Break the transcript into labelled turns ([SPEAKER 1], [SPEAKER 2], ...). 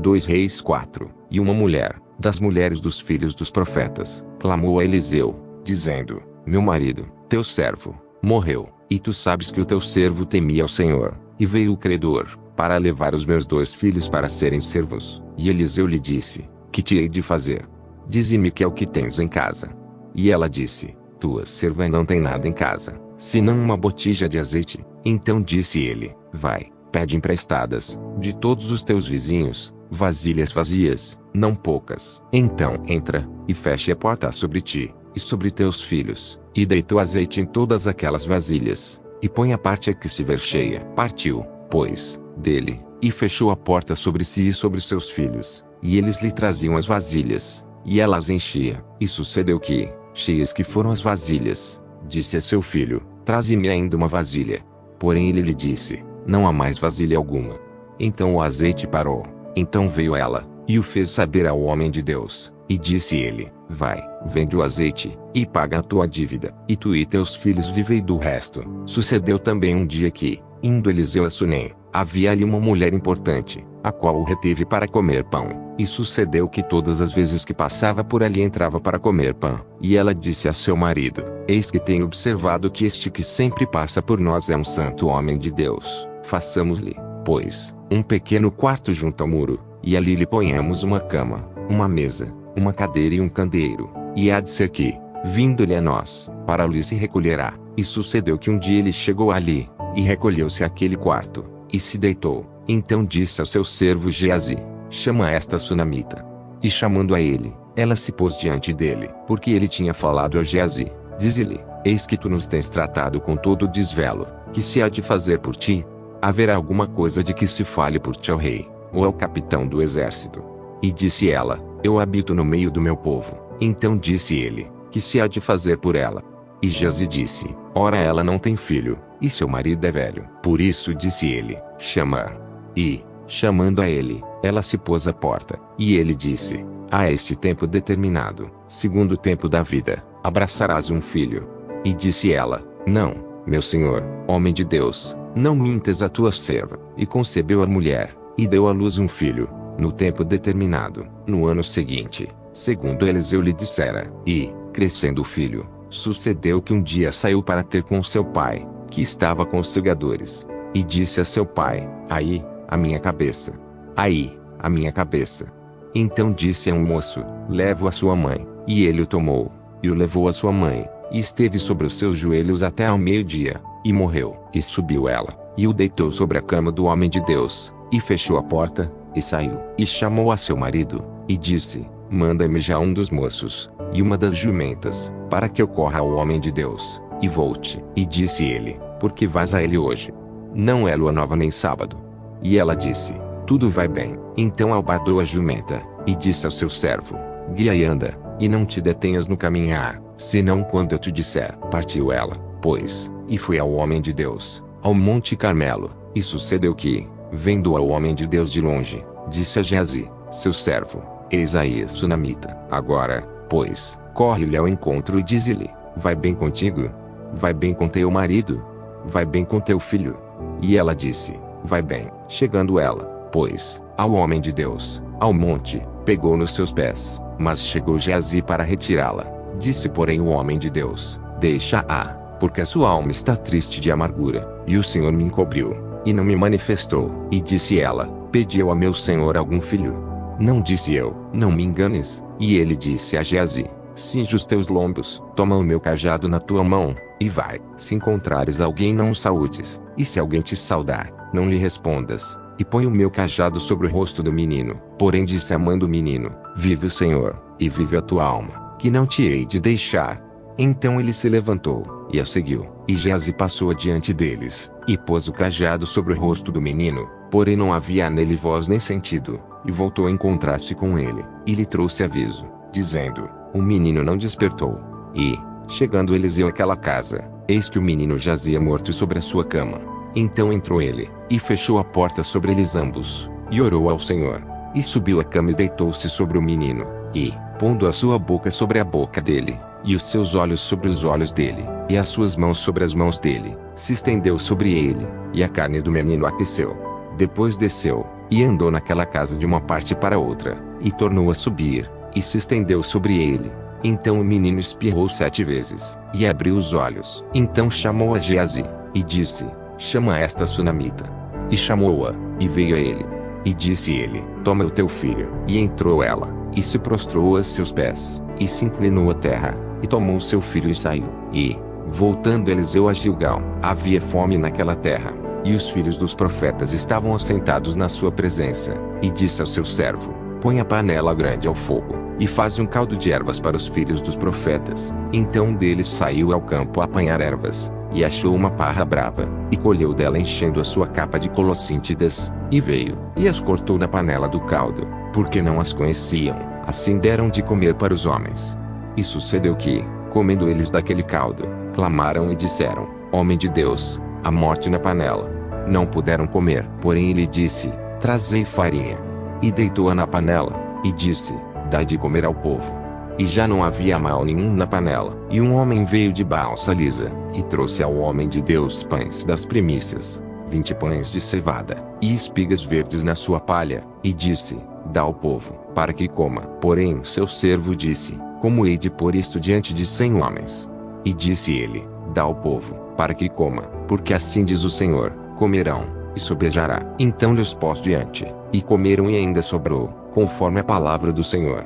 [SPEAKER 1] 2 Reis 4. E uma mulher, das mulheres dos filhos dos profetas, clamou a Eliseu, dizendo: Meu marido, teu servo, morreu, e tu sabes que o teu servo temia ao Senhor, e veio o credor, para levar os meus 2 filhos para serem servos. E Eliseu lhe disse: Que te hei de fazer? Dize-me que é o que tens em casa. E ela disse: Tua serva não tem nada em casa, senão uma botija de azeite. Então disse ele: Vai, pede emprestadas, de todos os teus vizinhos, vasilhas vazias, não poucas. Então entra, e feche a porta sobre ti, e sobre teus filhos, e deita o azeite em todas aquelas vasilhas, e põe a parte a que estiver cheia. Partiu, pois, dele, e fechou a porta sobre si e sobre seus filhos, e eles lhe traziam as vasilhas, e ela as enchia. E sucedeu que, cheias que foram as vasilhas, disse a seu filho: Traze-me ainda uma vasilha. Porém ele lhe disse: Não há mais vasilha alguma. Então o azeite parou. Então veio ela, e o fez saber ao homem de Deus, e disse ele: Vai, vende o azeite, e paga a tua dívida, e tu e teus filhos vivei do resto. Sucedeu também um dia que, indo Eliseu a Sunem, havia ali uma mulher importante, a qual o reteve para comer pão. E sucedeu que todas as vezes que passava por ali entrava para comer pão. E ela disse a seu marido: Eis que tenho observado que este que sempre passa por nós é um santo homem de Deus. Façamos-lhe, pois, um pequeno quarto junto ao muro, e ali lhe ponhamos uma cama, uma mesa, uma cadeira e um candeeiro. E há de ser que, vindo-lhe a nós, para ali se recolherá. E sucedeu que um dia ele chegou ali, e recolheu-se àquele quarto, e se deitou. Então disse ao seu servo Geazi: Chama esta sunamita. E chamando a ele, ela se pôs diante dele, porque ele tinha falado a Geazi. Dize-lhe: Eis que tu nos tens tratado com todo o desvelo, que se há de fazer por ti? Haverá alguma coisa de que se fale por ti ao rei, ou ao capitão do exército? E disse ela: Eu habito no meio do meu povo. Então disse ele: Que se há de fazer por ela? E Geazi disse: Ora, ela não tem filho, e seu marido é velho. Por isso disse ele: Chama-a. E, chamando a ele, ela se pôs à porta. E ele disse: A este tempo determinado, segundo o tempo da vida, abraçarás um filho. E disse ela: Não, meu senhor, homem de Deus, não mintas a tua serva. E concebeu a mulher, e deu à luz um filho, no tempo determinado, no ano seguinte, segundo Eliseu lhe dissera. E, crescendo o filho, sucedeu que um dia saiu para ter com seu pai, que estava com os segadores. E disse a seu pai: Aí, a minha cabeça. Aí, a minha cabeça. Então disse a um moço: Leva-o a sua mãe. E ele o tomou, e o levou a sua mãe, e esteve sobre os seus joelhos até ao meio-dia, e morreu. E subiu ela, e o deitou sobre a cama do homem de Deus, e fechou a porta, e saiu. E chamou a seu marido, e disse: Manda-me já um dos moços, e uma das jumentas, para que eu corra ao homem de Deus, e volte. E disse ele: Por que vais a ele hoje? Não é lua nova nem sábado. E ela disse: Tudo vai bem. Então albardou a jumenta, e disse ao seu servo: Guia e anda, e não te detenhas no caminhar, senão quando eu te disser. Partiu ela, pois, e foi ao homem de Deus, ao monte Carmelo. E sucedeu que, vendo ao homem de Deus de longe, disse a Geazi, seu servo: Eis aí a sunamita. Agora, pois, corre-lhe ao encontro e dize-lhe: Vai bem contigo? Vai bem com teu marido? Vai bem com teu filho? E ela disse: Vai bem. Chegando ela, pois, ao homem de Deus, ao monte, pegou nos seus pés, mas chegou Geazi para retirá-la. Disse porém o homem de Deus: Deixa-a, porque a sua alma está triste de amargura, e o Senhor me encobriu, e não me manifestou. E disse ela: Pedi eu a meu senhor algum filho? Não disse eu: Não me enganes. E ele disse a Geazi: Cinge os teus lombos, toma o meu cajado na tua mão, e vai. Se encontrares alguém, não o saúdes, e se alguém te saudar, não lhe respondas, e põe o meu cajado sobre o rosto do menino. Porém disse a mãe do menino: Vive o Senhor, e vive a tua alma, que não te hei de deixar. Então ele se levantou, e a seguiu. E Geazi passou adiante deles, e pôs o cajado sobre o rosto do menino, porém não havia nele voz nem sentido, e voltou a encontrar-se com ele, e lhe trouxe aviso, dizendo: O menino não despertou. E, chegando Eliseu àquela casa, eis que o menino jazia morto sobre a sua cama. Então entrou ele, e fechou a porta sobre eles ambos, e orou ao Senhor. E subiu à cama e deitou-se sobre o menino, e, pondo a sua boca sobre a boca dele, e os seus olhos sobre os olhos dele, e as suas mãos sobre as mãos dele, se estendeu sobre ele, e a carne do menino aqueceu. Depois desceu, e andou naquela casa de uma parte para outra, e tornou a subir, e se estendeu sobre ele. Então o menino espirrou 7 vezes, e abriu os olhos. Então chamou a Geazi, e disse: chama esta sunamita. E chamou-a, e veio a ele. E disse ele: toma o teu filho. E entrou ela, e se prostrou a seus pés, e se inclinou à terra, e tomou seu filho e saiu. E, voltando Eliseu a Gilgal, havia fome naquela terra, e os filhos dos profetas estavam assentados na sua presença. E disse ao seu servo: põe a panela grande ao fogo, e faz um caldo de ervas para os filhos dos profetas. Então um deles saiu ao campo a apanhar ervas, e achou uma parra brava, e colheu dela enchendo a sua capa de colossíntidas, e veio, e as cortou na panela do caldo, porque não as conheciam. Assim deram de comer para os homens. E sucedeu que, comendo eles daquele caldo, clamaram e disseram: homem de Deus, a morte na panela. Não puderam comer. Porém ele disse: trazei farinha. E deitou-a na panela, e disse: dai de comer ao povo. E já não havia mal nenhum na panela. E um homem veio de Baal-salisa, e trouxe ao homem de Deus pães das primícias, 20 pães de cevada, e espigas verdes na sua palha, e disse: dá ao povo, para que coma. Porém seu servo disse: como hei de pôr isto diante de 100 homens? E disse ele: dá ao povo, para que coma, porque assim diz o Senhor: comerão, e sobejará. Então lhes pôs diante, e comeram e ainda sobrou, conforme a palavra do Senhor.